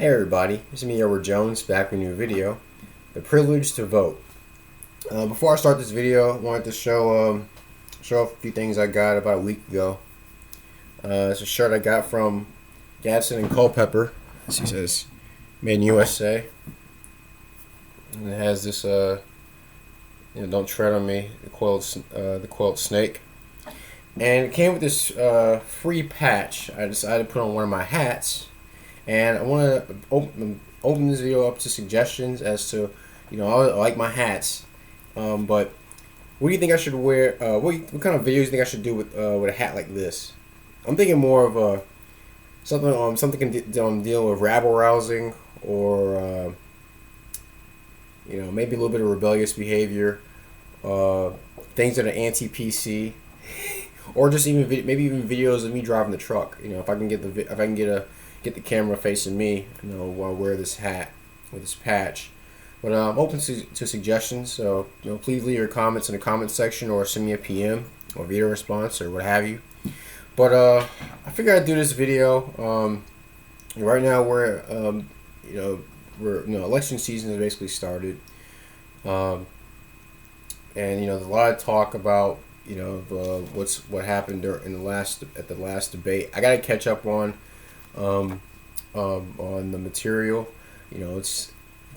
Hey everybody, it's me Edward Jones back with a new video, The Privilege to Vote. Before I start this video, I wanted to show off a few things I got about a week ago. It's a shirt I got from Gadsden and Culpeper. As he says, made in USA. And it has this, don't tread on me, the coiled snake. And it came with this free patch I decided to put on one of my hats. And I want to open this video up to suggestions as to, I like my hats, but what do you think I should wear? What kind of videos do you think I should do with a hat like this? I'm thinking more of something can deal with rabble rousing, or maybe a little bit of rebellious behavior, things that are anti-PC, or just maybe even videos of me driving the truck. If I can get the camera facing me, while I wear this hat with this patch. But I'm open to suggestions, so please leave your comments in the comment section or send me a PM or video response or what have you. But I figured I'd do this video. Right now we're election season has basically started, and there's a lot of talk about what happened at the last debate. I gotta catch up on the material. It's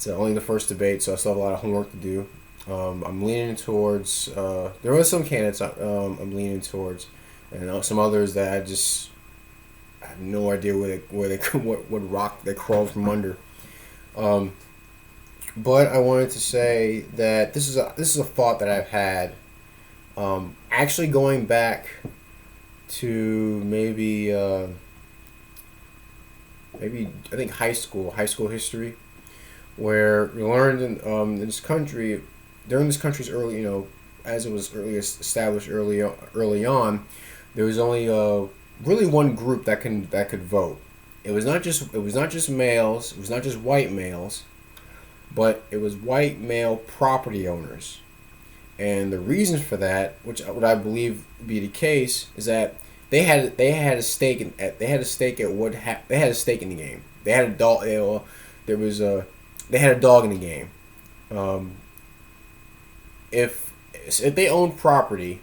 only the first debate, so I still have a lot of homework to do. I'm leaning towards there are some candidates I'm leaning towards, and some others that I have no idea what rock they crawled from under. But I wanted to say that this is a thought that I've had, actually going back to maybe I think high school history, where we learned in this country, during this country's early, as it was established early on, there was only really one group that could vote. It was not just males. It was not just white males, but it was white male property owners. And the reason for that, what I believe be the case, is that they had a stake in the game. They had a dog. They had a dog in the game. If they owned property,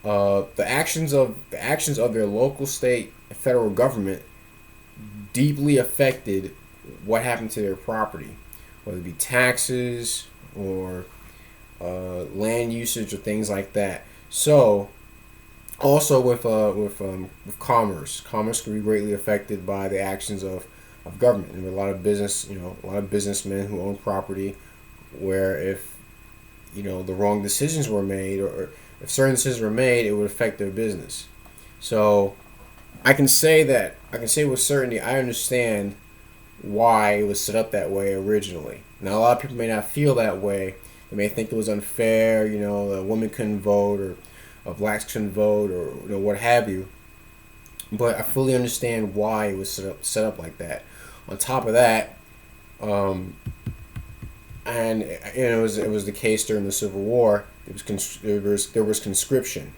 the actions of their local, state, and federal government deeply affected what happened to their property, whether it be taxes or land usage or things like that. So, also with commerce can be greatly affected by the actions of government. And a lot of businessmen who own property, where if the wrong decisions were made, or if certain decisions were made, it would affect their business. So I can say with certainty I understand why it was set up that way originally. Now a lot of people may not feel that way. They may think it was unfair, a woman couldn't vote, or blacks couldn't vote, or what have you. But I fully understand why it was set up like that. On top of that, and it was the case during the Civil War. There was conscription,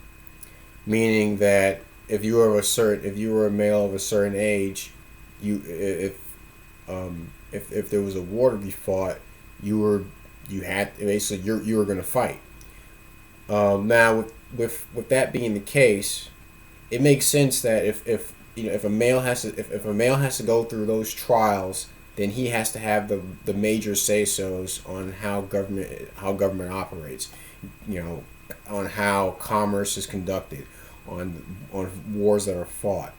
meaning that if you were a male of a certain age, if there was a war to be fought, you were going to fight. Now with that being the case, it makes sense that if a male has to go through those trials, then he has to have the major say-sos on how government operates, on how commerce is conducted, on wars that are fought,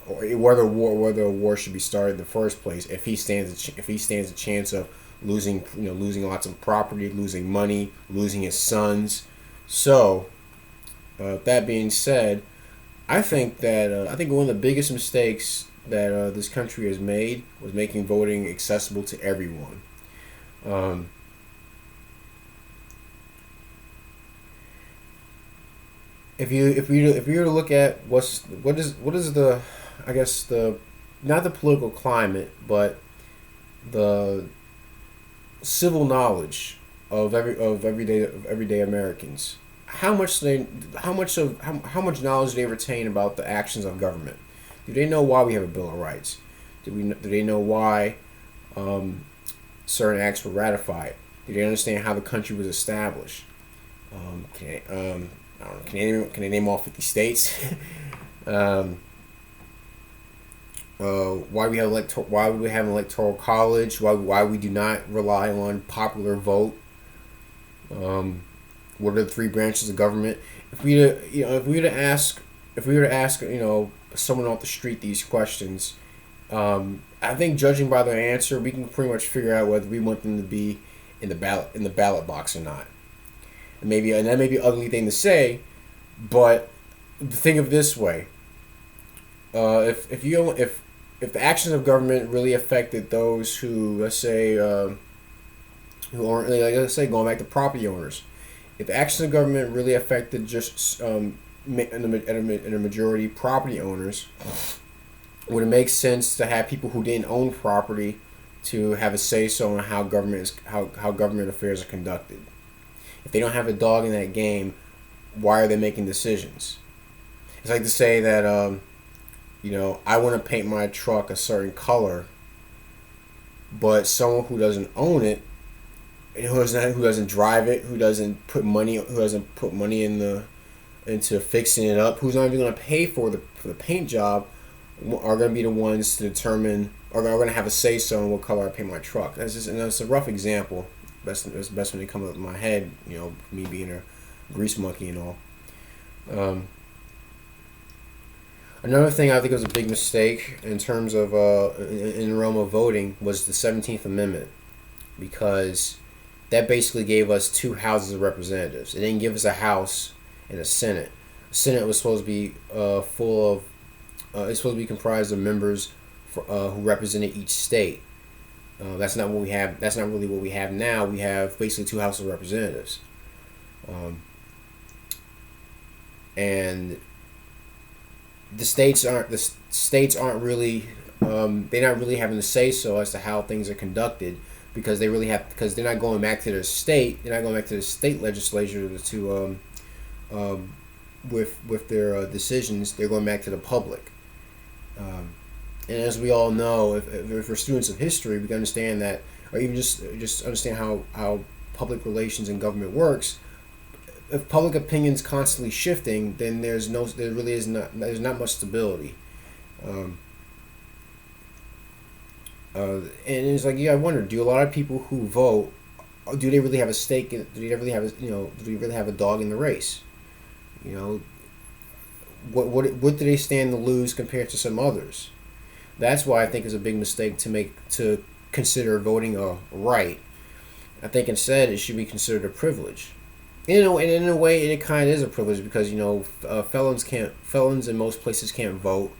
or whether a war should be started in the first place. If he stands a chance of losing lots of property, losing money, losing his sons. So, that being said, I think one of the biggest mistakes that this country has made was making voting accessible to everyone. If you were to look at what is the, I guess, the, not the political climate, but the civil knowledge of everyday Americans, how much knowledge do they retain about the actions of government? Do they know why we have a Bill of Rights? Do they know why certain acts were ratified? Do they understand how the country was established? I don't know, can they name all 50 states? um, why we have an electoral college? Why we do not rely on popular vote? What are the three branches of government? If we were to ask someone off the street these questions, I think judging by their answer, we can pretty much figure out whether we want them to be in the ballot box or not. And that may be an ugly thing to say, but think of it this way: if the actions of government really affected those who, let's say, who aren't, like, let's say, going back to property owners, if the actions of government really affected just in a majority property owners, would it make sense to have people who didn't own property to have a say so on how government affairs are conducted? If they don't have a dog in that game, why are they making decisions? It's like to say that I want to paint my truck a certain color, but someone who doesn't own it, and who doesn't drive it, who doesn't put money into fixing it up, who's not even going to pay for the paint job, are going to be the ones to determine, are going to have a say so in what color I paint my truck. That's a rough example. That's the best one that comes up in my head. Me being a grease monkey and all. Another thing I think was a big mistake in terms of in the realm of voting was the 17th Amendment, because that basically gave us two houses of representatives. It didn't give us a House and a Senate. The Senate was supposed to be it's supposed to be comprised of members who represented each state. That's not what we have. That's not really what we have now. We have basically two houses of representatives, and the states aren't really they're not really having to say so as to how things are conducted, because they're not going back to their state. They're not going back to the state legislature to with their decisions. They're going back to the public. And as we all know, if we're students of history, we can understand that, or even just understand how public relations and government works. If public opinion's constantly shifting, then there's not much stability. And it's like, I wonder, do a lot of people who vote, do they really have a stake in? Do they really have a dog in the race? What do they stand to lose compared to some others? That's why I think it's a big mistake to consider voting a right. I think instead it should be considered a privilege. And in a way, it kind of is a privilege, because felons in most places can't vote.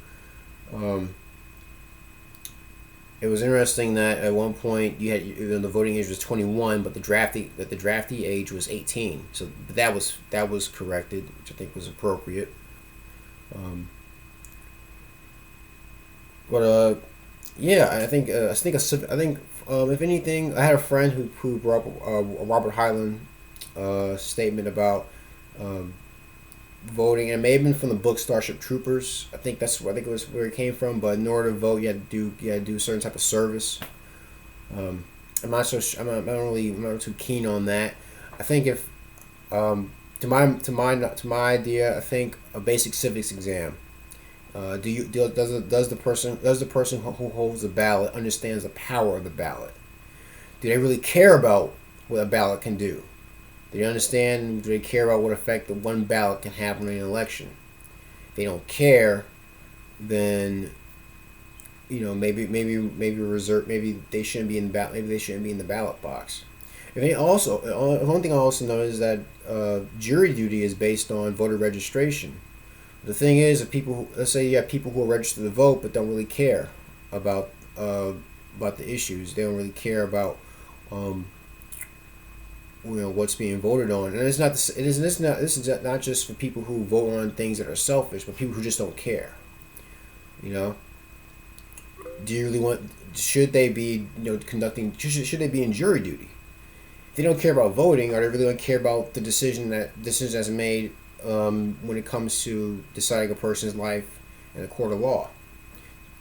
It was interesting that at one point the voting age was 21, but the draftee age was 18. So that was corrected, which I think was appropriate. I think if anything, I had a friend who brought up a Robert Hyland statement about voting, and it may have been from the book Starship Troopers. I think it was where it came from. But in order to vote, you had to do a certain type of service. I'm not too keen on that. I think if to my idea, I think a basic civics exam. Does the person who holds the ballot understands the power of the ballot? Do they really care about what a ballot can do? Do they care about what effect the one ballot can have on an election? If they don't care, then maybe they shouldn't be in the ballot box. One thing I also know is that jury duty is based on voter registration. The thing is, let's say you have people who are registered to vote but don't really care about the issues. They don't really care about what's being voted on. And this is not just for people who vote on things that are selfish, but people who just don't care. Do you really want? Should they be Should they be in jury duty? If they don't care about voting, or they really don't care about the decision that's made when it comes to deciding a person's life in a court of law.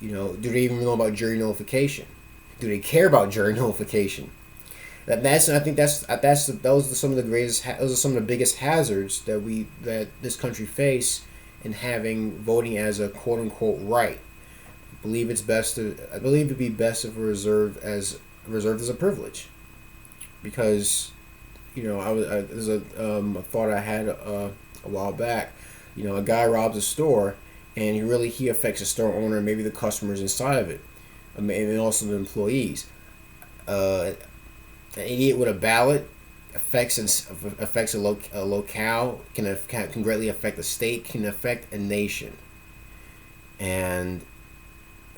Do they even know about jury nullification? Do they care about jury nullification? I think those are some of the those are some of the biggest hazards that this country face in having voting as a quote unquote right. I believe it'd be best if reserved as a privilege, because there's a thought I had a while back. A guy robs a store, and he affects the store owner and maybe the customers inside of it, and also the employees. An idiot with a ballot affects a locale, can greatly affect a state, can affect a nation. And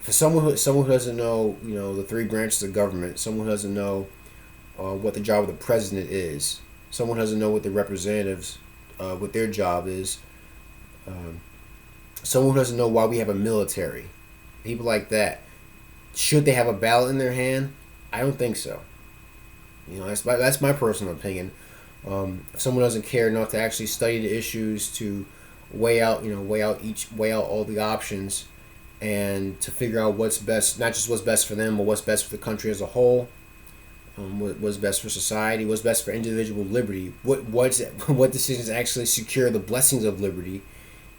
for someone who doesn't know, the three branches of government, someone who doesn't know what the job of the president is, someone who doesn't know what the representatives, what their job is, someone who doesn't know why we have a military, people like that, should they have a ballot in their hand? I don't think so. That's my personal opinion. If someone doesn't care enough to actually study the issues, to weigh out all the options, and to figure out what's best, not just what's best for them, but what's best for the country as a whole, what's best for society, what's best for individual liberty, what decisions actually secure the blessings of liberty.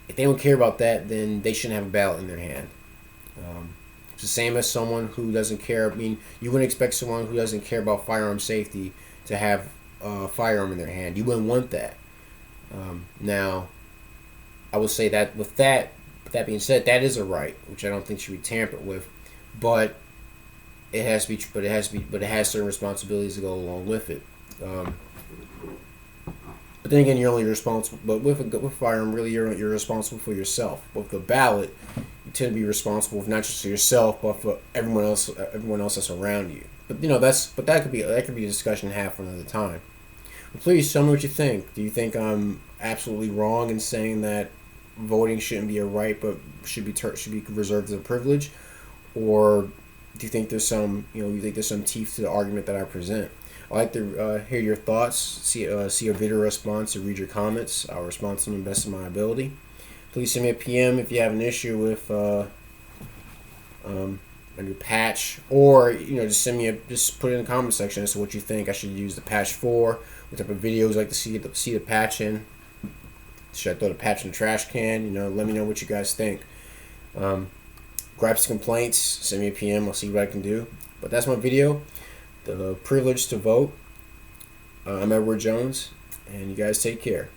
If they don't care about that, then they shouldn't have a ballot in their hand. It's the same as someone who doesn't care. I mean, you wouldn't expect someone who doesn't care about firearm safety to have a firearm in their hand. You wouldn't want that. Now, I would say that with that being said, that is a right, which I don't think should be tampered with, but it has certain responsibilities to go along with it. But then again, you're only responsible. But with a firearm, really, you're responsible for yourself. With the ballot, you tend to be responsible for not just for yourself, but for everyone else that's around you. But that could be a discussion half for another time. But please tell me what you think. Do you think I'm absolutely wrong in saying that voting shouldn't be a right, but should be reserved as a privilege, or do you think there's some teeth to the argument that I present? I'd like to hear your thoughts, see a video response, or read your comments. I'll respond to them to the best of my ability. Please send me a PM if you have an issue with a new patch, or just put it in the comment section as to what you think I should use the patch for. What type of videos I'd like to see the patch in? Should I throw the patch in the trash can? Let me know what you guys think. Gripes, complaints, send me a PM. I'll see what I can do. But that's my video. The privilege to vote. I'm Edward Jones, and you guys take care.